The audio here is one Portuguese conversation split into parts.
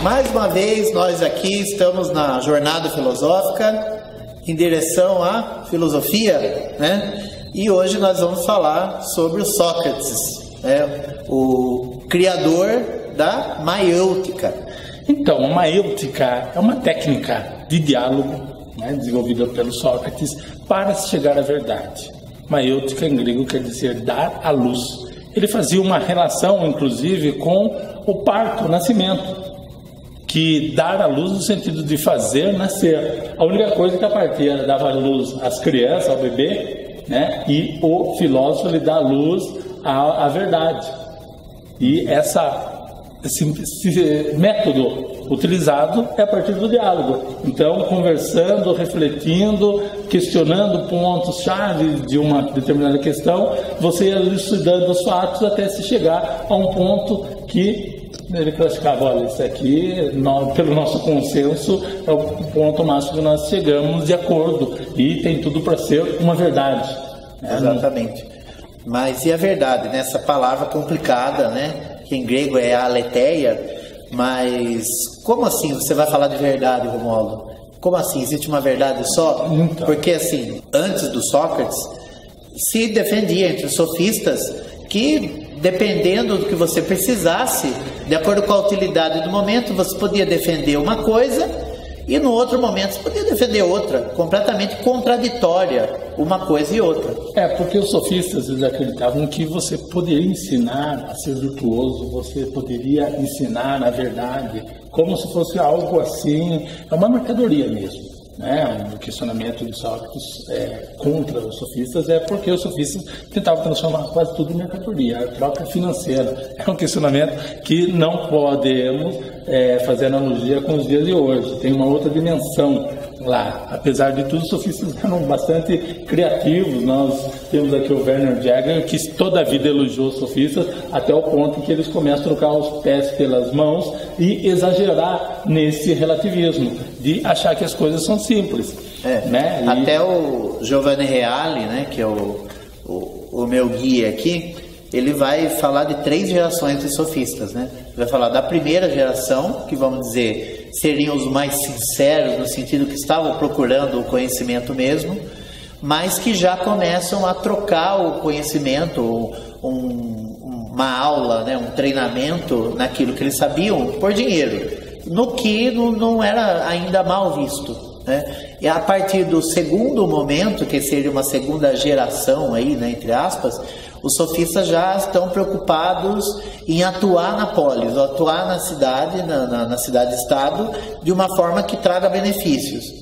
Mais uma vez, nós aqui estamos na jornada filosófica em direção à filosofia, né? E hoje nós vamos falar sobre o Sócrates, o criador da maiêutica. Então, a maiêutica é uma técnica de diálogo, né, desenvolvida pelo Sócrates para se chegar à verdade. Maiêutica em grego quer dizer dar à luz. Ele fazia uma relação, inclusive, com o parto, o nascimento, que dar à luz no sentido de fazer nascer. A única coisa que a parteira dava à luz às crianças, ao bebê, né? E o filósofo lhe dá à luz à verdade. E esse método utilizado é a partir do diálogo. Então, conversando, refletindo, questionando pontos-chave de uma determinada questão, você ia elucidando os fatos até se chegar a um ponto que ele classificava: olha, isso aqui, pelo nosso consenso, é o ponto máximo que nós chegamos de acordo e tem tudo para ser uma verdade. Exatamente. Mas e a verdade, né? Essa palavra complicada, né? Que em grego é aletheia, mas como assim você vai falar de verdade, Romualdo? Como assim? Existe uma verdade só? Então. Porque assim, antes do Sócrates, se defendia entre os sofistas que, dependendo do que você precisasse, de acordo com a utilidade do momento, você podia defender uma coisa e no outro momento você podia defender outra, completamente contraditória, uma coisa e outra. Porque os sofistas, eles acreditavam que você poderia ensinar a ser virtuoso, você poderia ensinar a verdade, como se fosse algo assim, é uma mercadoria mesmo. O questionamento de Sócrates contra os sofistas é porque os sofistas tentavam transformar quase tudo em mercadoria, a troca financeira. É um questionamento que não podemos fazer analogia com os dias de hoje, tem uma outra dimensão lá. Apesar de tudo, os sofistas eram bastante criativos. Nós temos aqui o Werner Jaeger, que toda a vida elogiou os sofistas, até o ponto em que eles começam a trocar os pés pelas mãos e exagerar nesse relativismo, de achar que as coisas são simples. Né? Até o Giovanni Reale, né, que é o meu guia aqui, ele vai falar de 3 gerações de sofistas, né? Ele vai falar da primeira geração, que vamos dizer seriam os mais sinceros, no sentido que estavam procurando o conhecimento mesmo, mas que já começam a trocar o conhecimento, uma aula, né, um treinamento naquilo que eles sabiam por dinheiro, no que não era ainda mal visto, né? E a partir do segundo momento, que seria uma segunda geração aí, né, entre aspas, os sofistas já estão preocupados em atuar na polis, atuar na cidade, na cidade-estado, de uma forma que traga benefícios.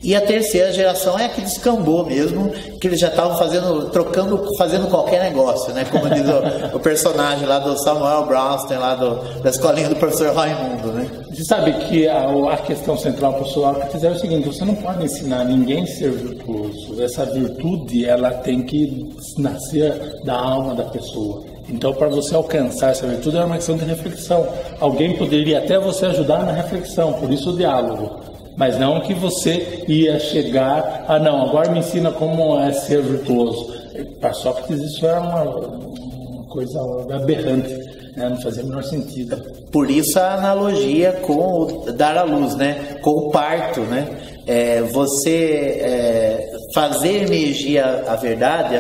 E a terceira geração é a que descambou mesmo, que eles já estavam fazendo qualquer negócio, né? Como diz o personagem lá do Samuel Brownstein, lá da escolinha do professor Raimundo, né? Você sabe que a questão central para o Sócrates é o seguinte: você não pode ensinar ninguém a ser virtuoso. Essa virtude, ela tem que nascer da alma da pessoa. Então, para você alcançar essa virtude, é uma questão de reflexão. Alguém poderia até você ajudar na reflexão, por isso o diálogo. Mas não que você ia chegar agora me ensina como é ser virtuoso. Para Sócrates isso era uma coisa aberrante, né? Não fazia o menor sentido. Por isso a analogia com o dar à luz, né? Com o parto, né? Você fazer emergir a verdade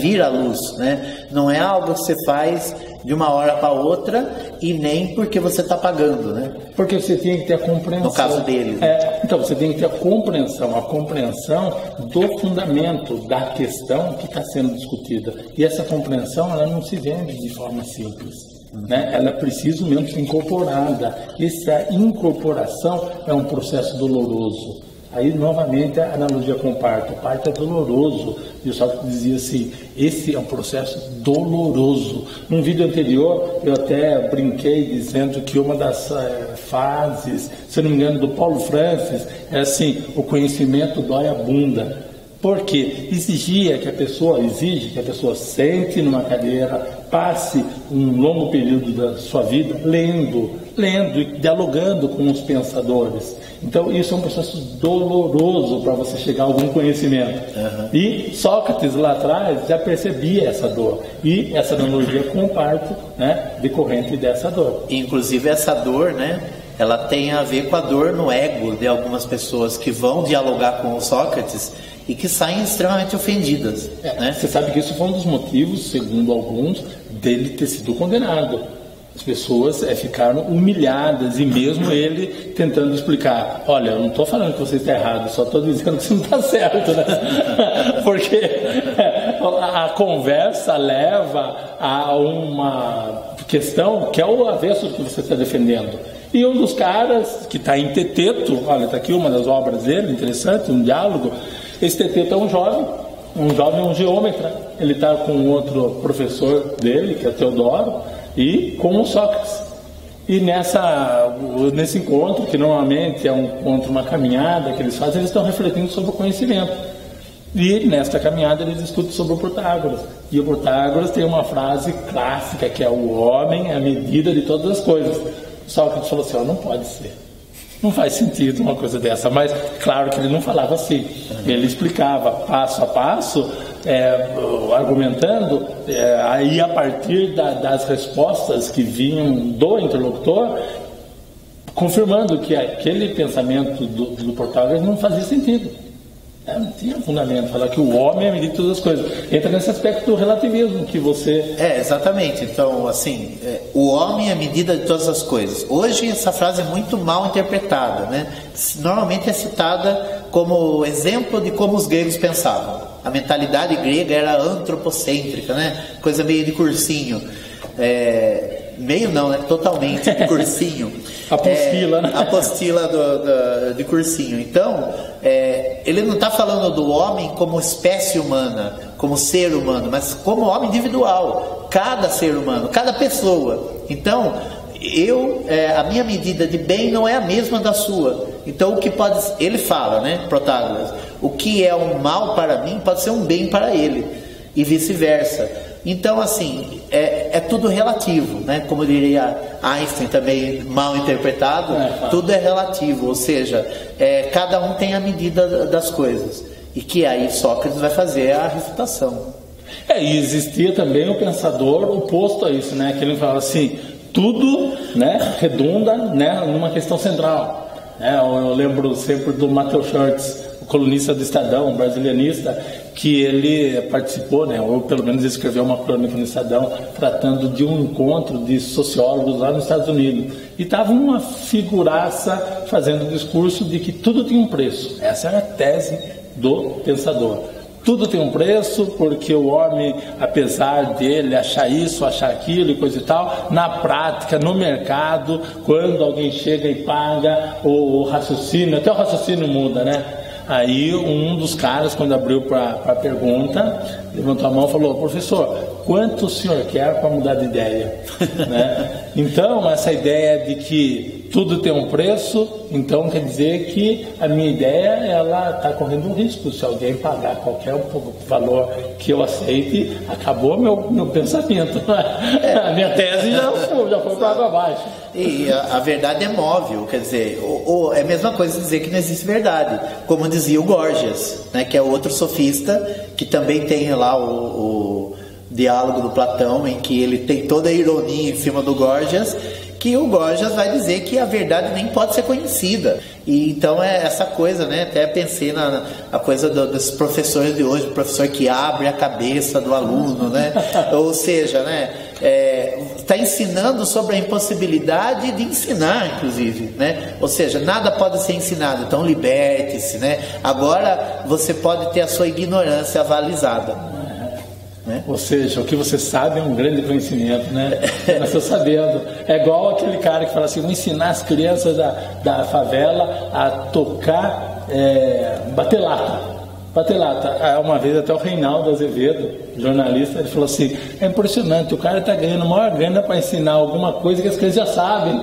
vir à luz, né? Não é algo que você faz de uma hora para outra e nem porque você está pagando, né? Porque você tem que ter a compreensão. No caso dele. Então você tem que ter a compreensão do fundamento da questão que está sendo discutida. E essa compreensão, ela não se vende de forma simples, né? Ela precisa mesmo ser incorporada. Essa incorporação é um processo doloroso. Aí, novamente, a analogia com o parto. O parto é doloroso. E o Sócrates dizia assim: esse é um processo doloroso. Num vídeo anterior, eu até brinquei dizendo que uma das fases, se eu não me engano, do Paulo Francis, é assim: o conhecimento dói a bunda. Porque exige que a pessoa sente numa cadeira, passe um longo período da sua vida lendo e dialogando com os pensadores. Então isso é um processo doloroso para você chegar a algum conhecimento. E Sócrates lá atrás já percebia essa dor. E essa analogia com o parto, né, decorrente dessa dor. Inclusive essa dor, né, ela tem a ver com a dor no ego de algumas pessoas que vão dialogar com o Sócrates e que saem extremamente ofendidas. Né? Você sabe que isso foi um dos motivos, segundo alguns, dele ter sido condenado. As pessoas ficaram humilhadas e mesmo ele tentando explicar, olha, eu não estou falando que você está errado, só estou dizendo que você não está certo, né? Porque a conversa leva a uma questão que é o avesso do que você está defendendo. E um dos caras que está em Teteto, olha, está aqui uma das obras dele, interessante, um diálogo. Esse Teteto é um jovem geômetra. Ele está com outro professor dele, que é Teodoro, e com o Sócrates. E nesse encontro, que normalmente é um encontro, uma caminhada que eles fazem, eles estão refletindo sobre o conhecimento. E nesta caminhada eles discutem sobre o Protágoras. E o Protágoras tem uma frase clássica, que é: o homem é a medida de todas as coisas. Sócrates falou assim: não pode ser. Não faz sentido uma coisa dessa. Mas claro que ele não falava assim. Ele explicava passo a passo, argumentando, aí a partir das respostas que vinham do interlocutor, confirmando que aquele pensamento do Protágoras não fazia sentido. Não tinha fundamento falar que o homem é a medida de todas as coisas. Entra nesse aspecto do relativismo que você... exatamente. Então, assim, o homem é a medida de todas as coisas. Hoje essa frase é muito mal interpretada, né? Normalmente é citada como exemplo de como os gregos pensavam. A mentalidade grega era antropocêntrica, né? Coisa meio de cursinho. Meio não, né? Totalmente de cursinho. Apostila, né? Apostila de cursinho. Então, ele não está falando do homem como espécie humana, como ser humano, mas como homem individual. Cada ser humano, cada pessoa. Então, a minha medida de bem não é a mesma da sua. Então, ele fala, né, Protágoras, o que é um mal para mim pode ser um bem para ele, e vice-versa. Então, assim, é tudo relativo, né? Como diria Einstein, também mal interpretado, tudo é relativo, ou seja, cada um tem a medida das coisas. E que aí Sócrates vai fazer a refutação. E existia também o pensador oposto a isso, né? Que ele falava assim: tudo, né, redunda, né, numa questão central. Eu lembro sempre do Matheus Schurtz, o colunista do Estadão, brasilianista, que ele participou, né, ou pelo menos escreveu uma crônica no Estadão, tratando de um encontro de sociólogos lá nos Estados Unidos. E estava uma figuraça fazendo um discurso de que tudo tem um preço. Essa era a tese do pensador. Tudo tem um preço, porque o homem, apesar dele achar isso, achar aquilo e coisa e tal, na prática, no mercado, quando alguém chega e paga, o raciocínio, até o raciocínio muda, né? Aí um dos caras, quando abriu para a pergunta, levantou a mão e falou: professor, quanto o senhor quer para mudar de ideia? Né? Então, essa ideia de que tudo tem um preço, então quer dizer que a minha ideia, ela está correndo um risco. Se alguém pagar qualquer valor que eu aceite, acabou meu pensamento. A minha tese já foi para água abaixo. E a verdade é móvel, quer dizer, é a mesma coisa dizer que não existe verdade, como dizia o Gorgias, né, que é outro sofista, que também tem lá o diálogo do Platão, em que ele tem toda a ironia em cima do Gorgias, que o Gorgias vai dizer que a verdade nem pode ser conhecida. E então é essa coisa, né? Até pensei na coisa dos professores de hoje, o professor que abre a cabeça do aluno, né? Ou seja, né? Está ensinando sobre a impossibilidade de ensinar, inclusive, né? Ou seja, nada pode ser ensinado, então liberte-se, né? Agora você pode ter a sua ignorância avalizada. Né? Ou seja, o que você sabe é um grande conhecimento, né? Eu estou sabendo. É igual aquele cara que fala assim: vou ensinar as crianças da favela a tocar bater lata. Uma vez até o Reinaldo Azevedo, jornalista, ele falou assim: é impressionante, o cara está ganhando maior grana para ensinar alguma coisa que as crianças já sabem.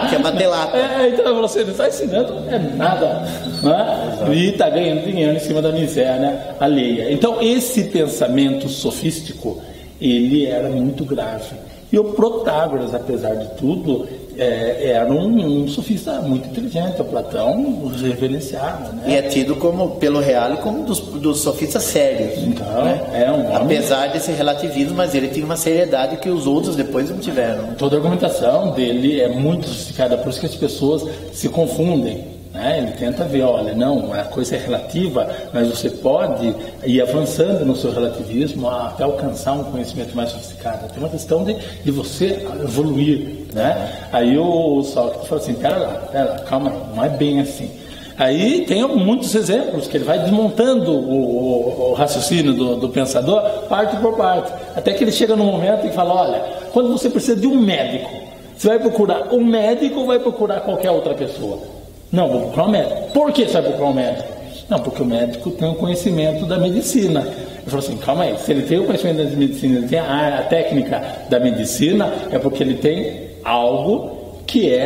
Que é bater lata. Então ele falou assim: ele está ensinando nada, né? E está ganhando dinheiro em cima da miséria alheia. Então esse pensamento sofístico, ele era muito grave. E o Protágoras, apesar de tudo, era um sofista muito inteligente. O Platão reverenciava, né? E é tido pelo Reale como dos sofistas sérios. Então, né? um homem... Apesar desse relativismo, mas ele tinha uma seriedade que os outros depois não tiveram. Toda a argumentação dele é muito sofisticada, por isso que as pessoas se confundem. Ele tenta ver, olha, não, a coisa é relativa, mas você pode ir avançando no seu relativismo até alcançar um conhecimento mais sofisticado. Tem uma questão de você evoluir, né? Aí o Sócrates fala assim, pera lá, calma aí, não é bem assim. Aí tem muitos exemplos que ele vai desmontando o raciocínio do pensador, parte por parte, até que ele chega num momento e fala, olha, quando você precisa de um médico, você vai procurar um médico ou vai procurar qualquer outra pessoa? Não, vou procurar um médico. Por que você vai procurar um médico? Não, porque o médico tem o conhecimento da medicina. Ele falou assim, calma aí, se ele tem o conhecimento da medicina, ele tem a técnica da medicina, é porque ele tem algo que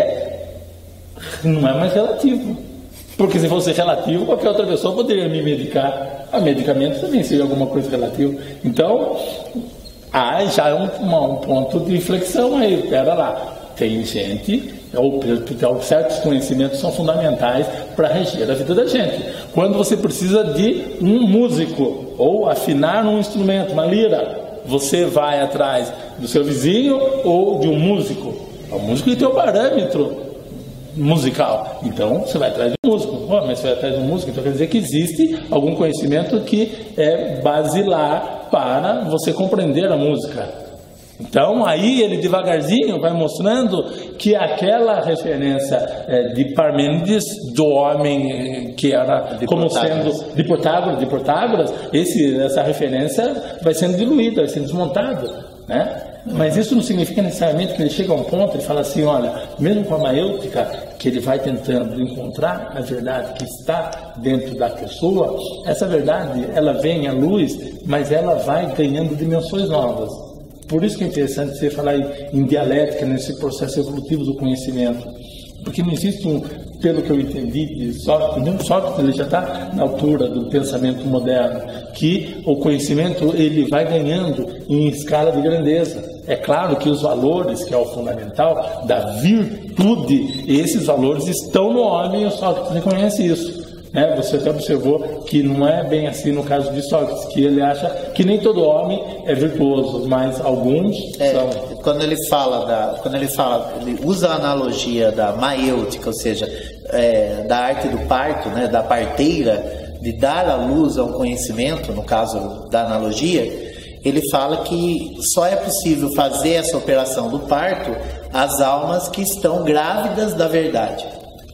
não é mais relativo. Porque se fosse relativo, qualquer outra pessoa poderia me medicar. O medicamento também seria alguma coisa relativa. Então, já é um ponto de inflexão aí, pera lá. Tem gente, ou certos conhecimentos são fundamentais para reger a vida da gente. Quando você precisa de um músico, ou afinar um instrumento, uma lira, você vai atrás do seu vizinho ou de um músico. O músico tem o parâmetro musical, então você vai atrás de um músico. Mas você vai atrás de um músico, então quer dizer que existe algum conhecimento que é basilar para você compreender a música. Então, aí ele devagarzinho vai mostrando que aquela referência de Parmênides, do homem que era como sendo de Protágoras, essa referência vai sendo diluída, vai sendo desmontada, né? Mas isso não significa necessariamente que ele chega a um ponto e fala assim, olha, mesmo com a maêutica, que ele vai tentando encontrar a verdade que está dentro da pessoa, essa verdade, ela vem à luz, mas ela vai ganhando dimensões novas. Por isso que é interessante você falar em dialética, nesse processo evolutivo do conhecimento. Porque não existe pelo que eu entendi de Sócrates, mesmo Sócrates ele já está na altura do pensamento moderno, que o conhecimento ele vai ganhando em escala de grandeza. É claro que os valores, que é o fundamental, da virtude, esses valores estão no homem e o Sócrates reconhece isso. Você até observou que não é bem assim no caso de Sócrates, que ele acha que nem todo homem é virtuoso, mas alguns são. Quando ele usa a analogia da maêutica, ou seja, da arte do parto, né, da parteira, de dar à luz a um conhecimento, no caso da analogia, ele fala que só é possível fazer essa operação do parto às almas que estão grávidas da verdade.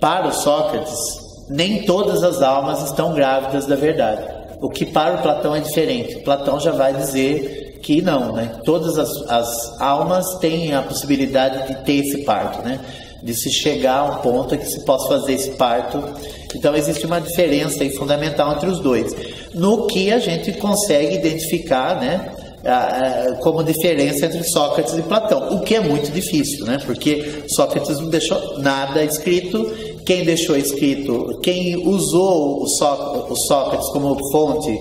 Para o Sócrates, nem todas as almas estão grávidas da verdade. O que para o Platão é diferente. Platão já vai dizer que não, né? Todas as almas têm a possibilidade de ter esse parto, né? De se chegar a um ponto em que se possa fazer esse parto. Então existe uma diferença aí fundamental entre os dois, no que a gente consegue identificar, né? Como diferença entre Sócrates e Platão, o que é muito difícil, né? Porque Sócrates não deixou nada escrito. Quem deixou escrito, quem usou o Sócrates como fonte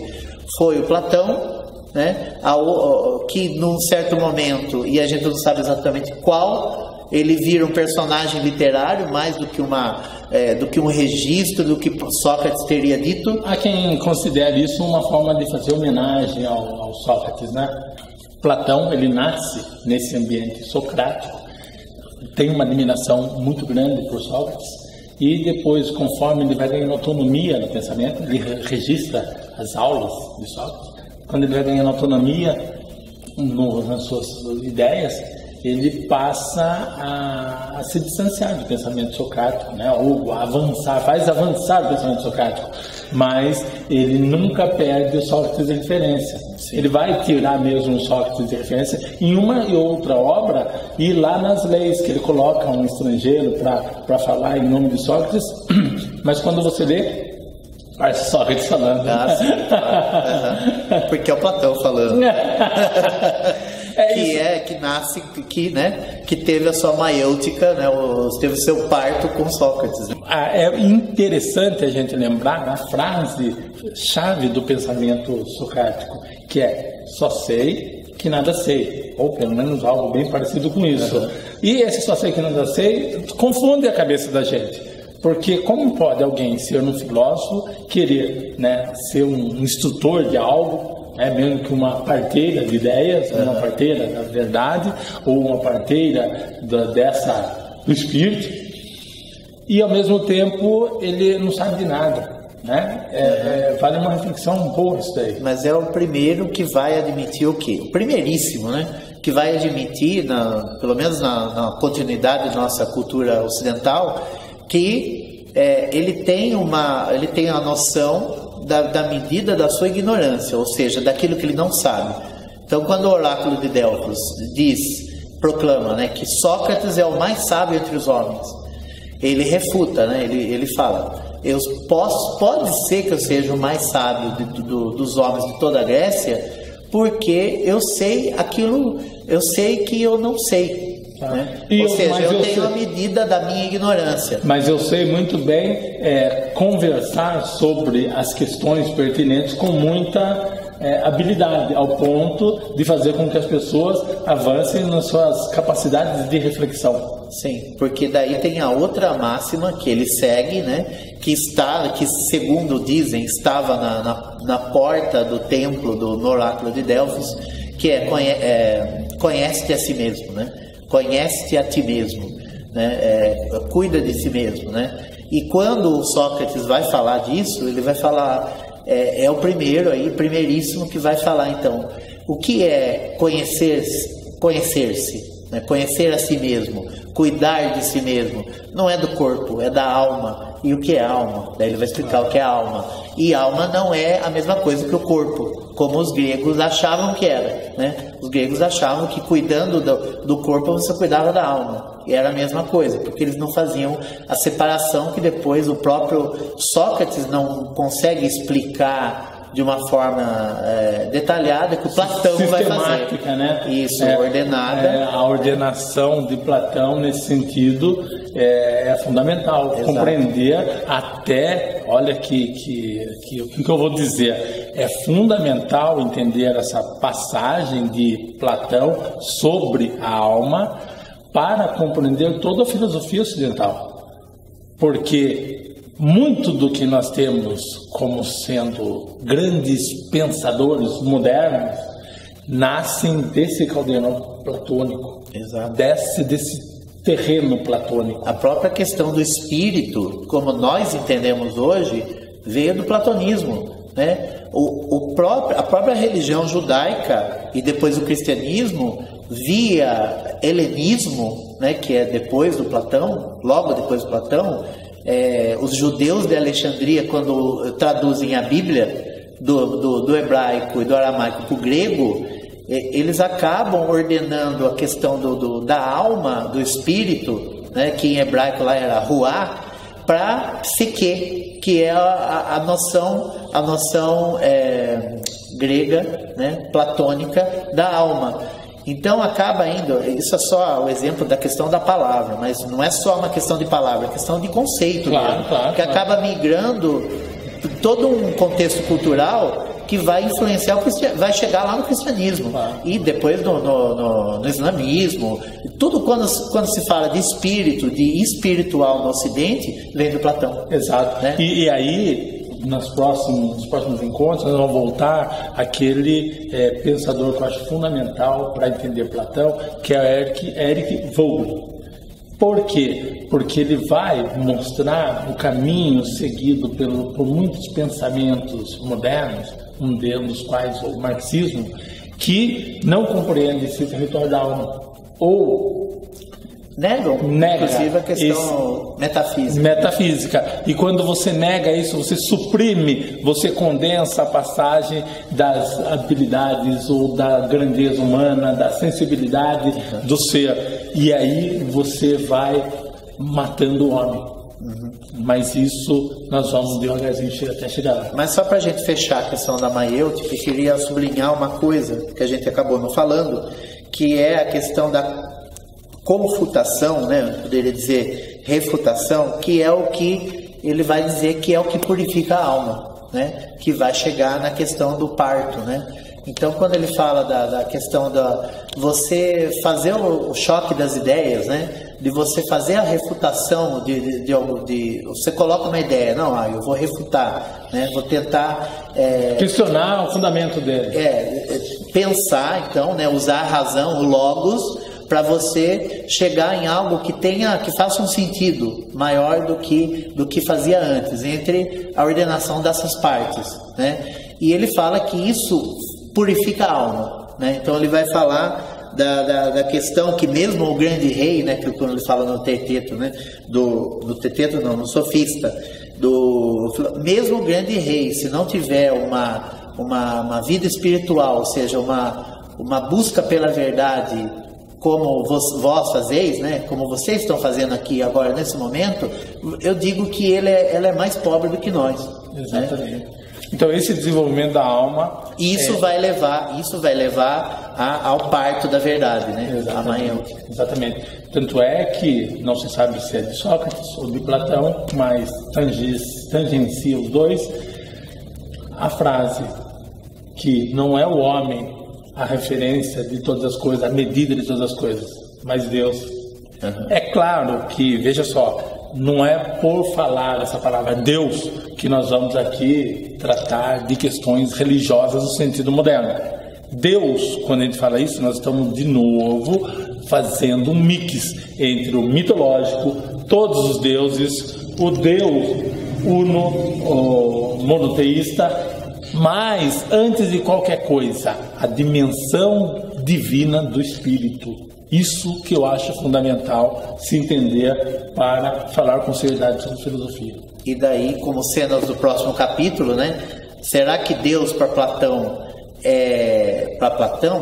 foi o Platão, né? Que num certo momento, e a gente não sabe exatamente qual, ele vira um personagem literário mais do que um registro do que Sócrates teria dito. Há quem considere isso uma forma de fazer homenagem ao Sócrates, né? Platão, ele nasce nesse ambiente socrático, tem uma admiração muito grande por Sócrates, e depois, conforme ele vai ganhando autonomia no pensamento, ele registra as aulas de Sócrates. Quando ele vai ganhando autonomia nas suas ideias, ele passa a se distanciar do pensamento socrático, né? Ou faz avançar o pensamento socrático, mas ele nunca perde o Sócrates de referência. Ele vai tirar mesmo o Sócrates de referência em uma e outra obra, e lá nas leis que ele coloca um estrangeiro para falar em nome de Sócrates, mas quando você lê, parece Sócrates falando. Porque é o Platão falando. Que teve a sua maêutica, né? Teve o seu parto com Sócrates. É interessante a gente lembrar na frase chave do pensamento socrático, que é: só sei que nada sei, ou pelo menos algo bem parecido com isso. E esse só sei que nada sei confunde a cabeça da gente, porque como pode alguém ser um filósofo, querer, né, ser um instrutor de algo, mesmo que uma parteira de ideias, uma parteira da verdade, ou uma parteira do espírito, e ao mesmo tempo ele não sabe de nada. Vale uma reflexão boa isso daí. Mas é o primeiro que vai admitir o quê? O primeiríssimo, né? Que vai admitir, pelo menos na continuidade da nossa cultura ocidental, que ele tem a noção da medida da sua ignorância, ou seja, daquilo que ele não sabe. Então, quando o oráculo de Delfos proclama, né, que Sócrates é o mais sábio entre os homens, ele refuta, né? Ele fala: pode ser que eu seja o mais sábio dos homens de toda a Grécia, porque eu sei que eu não sei. Né? Ou seja, eu tenho a medida da minha ignorância. Mas eu sei muito bem conversar sobre as questões pertinentes com muita habilidade, ao ponto de fazer com que as pessoas avancem nas suas capacidades de reflexão. Sim, porque daí tem a outra máxima que ele segue, né? Que segundo dizem, estava na porta do templo no oráculo de Delfos, que conhece-te a si mesmo, né? Conhece-te a ti mesmo, né? Cuida de si mesmo, né? E quando o Sócrates vai falar disso, ele vai falar, o primeiríssimo que vai falar, então, o que é conhecer-se, né? Conhecer a si mesmo, cuidar de si mesmo, não é do corpo, é da alma. E o que é alma? Daí ele vai explicar o que é alma. E alma não é a mesma coisa que o corpo, como os gregos achavam que era, né? Os gregos achavam que cuidando do corpo você cuidava da alma. E era a mesma coisa, porque eles não faziam a separação que depois o próprio Sócrates não consegue explicar de uma forma detalhada, que o Platão vai fazer. Né? Isso, ordenada. A ordenação de Platão, nesse sentido, é fundamental. Exato. Compreender até, olha o que eu vou dizer, é fundamental entender essa passagem de Platão sobre a alma para compreender toda a filosofia ocidental. Porque muito do que nós temos como sendo grandes pensadores modernos nascem desse caldeirão platônico. Exato. Desse terreno platônico. A própria questão do espírito, como nós entendemos hoje, veio do platonismo, né? A própria religião judaica e depois o cristianismo via helenismo, né, que é depois do Platão, logo depois do Platão. Os judeus de Alexandria, quando traduzem a Bíblia do hebraico e do aramaico para o grego, eles acabam ordenando a questão da alma, do espírito, né, que em hebraico lá era ruá, para psique, que é a noção grega, né, platônica da alma. Então acaba indo, isso é só o exemplo da questão da palavra, mas não é só uma questão de palavra, é questão de conceito, que acaba migrando todo um contexto cultural que vai influenciar vai chegar lá no cristianismo, e depois no islamismo. Tudo quando se fala de espírito, de espiritual no Ocidente, vem do Platão. Exato, né? E aí nos próximos encontros nós vamos voltar àquele pensador que eu acho fundamental para entender Platão, que é Erich Vogel. Por quê? Porque ele vai mostrar o caminho seguido por muitos pensamentos modernos, um dos quais o marxismo, que não compreende esse território da alma, ou nega inclusive a questão metafísica. E quando você nega isso, você suprime, você condensa a passagem das habilidades ou da grandeza humana, da sensibilidade do ser. E aí você vai matando o homem. Mas isso nós vamos devagarzinho até chegar lá. Mas só para a gente fechar a questão da maiêutica, eu queria sublinhar uma coisa que a gente acabou não falando, que é a questão da confutação, né? Eu poderia dizer refutação, que é o que ele vai dizer que é o que purifica a alma, né? Que vai chegar na questão do parto, né? Então, quando ele fala da questão da você fazer o choque das ideias, né? De você fazer a refutação você coloca uma ideia, não, eu vou refutar, né? Vou tentar questionar o fundamento dele. Pensar, então, né? Usar a razão, o logos, para você chegar em algo que faça um sentido maior do que fazia antes, entre a ordenação dessas partes, né? E ele fala que isso purifica a alma, né? Então ele vai falar da questão que mesmo o grande rei, né, que quando ele fala no Teteto, né, no sofista, mesmo o grande rei, se não tiver uma vida espiritual, ou seja, uma busca pela verdade, como vós fazeis, né, como vocês estão fazendo aqui agora nesse momento, eu digo que ela é mais pobre do que nós. Exatamente. Né? Então esse desenvolvimento da alma, isso vai levar ao parto da verdade, né? Exatamente. Tanto é que não se sabe se é de Sócrates ou de Platão, mas tangencia os dois a frase que não é o homem a referência de todas as coisas, a medida de todas as coisas, mas Deus. Uhum. É claro que, veja só, não é por falar essa palavra Deus que nós vamos aqui tratar de questões religiosas no sentido moderno. Deus, quando a gente fala isso, nós estamos de novo fazendo um mix entre o mitológico, todos os deuses, o Deus uno, monoteísta, mas antes de qualquer coisa, a dimensão divina do Espírito. Isso que eu acho fundamental se entender para falar com seriedade sobre filosofia. E daí, como cenas do próximo capítulo, né? Será que Deus para Platão,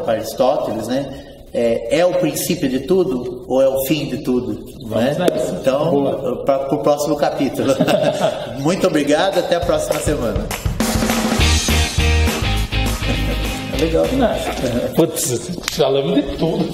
para Aristóteles, né? É o princípio de tudo ou é o fim de tudo? Vamos né? Então, para o próximo capítulo. Muito obrigado, até a próxima semana. Legal. Putz, falamos de tudo.